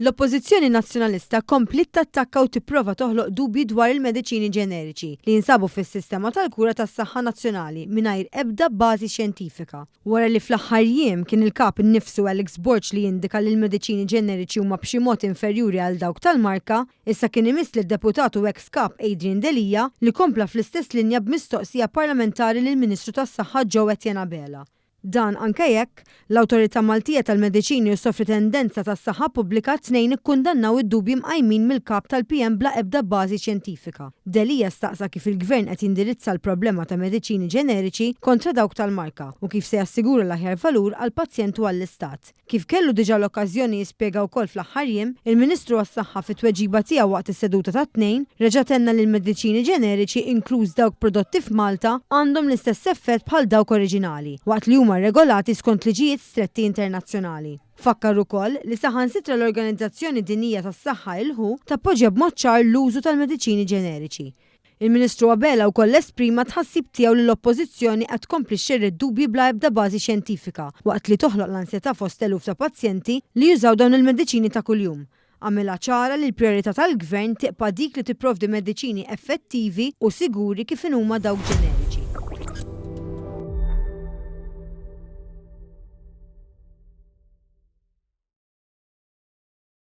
L-Oppożizzjoni Nazzjonalista komplit tattakka u tipprova toħloq dubji dwar il-mediċini ġeneriċi li jinsabu fis-sistema tal-kura tas-saħħa nazzjonali mingħajr ebda bażi xjentifika. Wara li fl-aħħar jiem kien il-kap innifsu Alex Borch li jindika li l-mediċini ġeneriċi huma b'xi mod inferjuri għal dawk tal-marka, issa kien imiss lill-deputatu ex-kap Adrian Delija li kompla fl-istess linja b'mistoqsija parlamentari lill-Ministru tas-Saħħa Joe Etienne Bela. Dan anke jekk l-Awtorità Maltija tal-Mediċini u s-Sovrintendenza tas-Saħħa Pubblika tnejn ikkundannaw id-dubji mqajmin mill-kap tal-PM bla ebda bażi xjentifika. Delija staqsa kif il-Gvern qed jindirizza l-problema ta' mediċini ġeneriċi kontra dawk tal-marka u kif se jassigura l-aħjar valur għall pazjent u għall-Istat. Kif kellu diġà l-okkażjoni jispjega wkoll fl-aħħar jiem, il-Ministru għas-Saħħa fit-tweġiba tiegħu waqt is-seduta tat-tnejn reġa' tenna li l-mediċini ġeneriċi inkluż dawk prodotti f'Malta għandhom l-istess effett bħal dawk oriġinali, waqt li huma regolati skont liġijiet stretti internazzjonali. Fakkar ukoll li saħansitra l-Organizzazzjoni Dinjija tas-Saħħa il-WHO tappoġġja b'mod ċar l-użu tal-mediċini ġeneriċi. Il-Ministru Bela wkoll esprima tħassib tiegħu li l-Oppożizzjoni qed tkompli xxerred dubji bla ebda bażi xjentifika waqt li toħloq l-ansjetà fost eluf ta' pazjenti li jużaw dawn il-mediċini ta' kuljum. Għamilha ċara li l-prijorità tal-Gvern tibqa' dik li tipprovdi mediċini effettivi u siguri kif huma dawk ġeneriċi.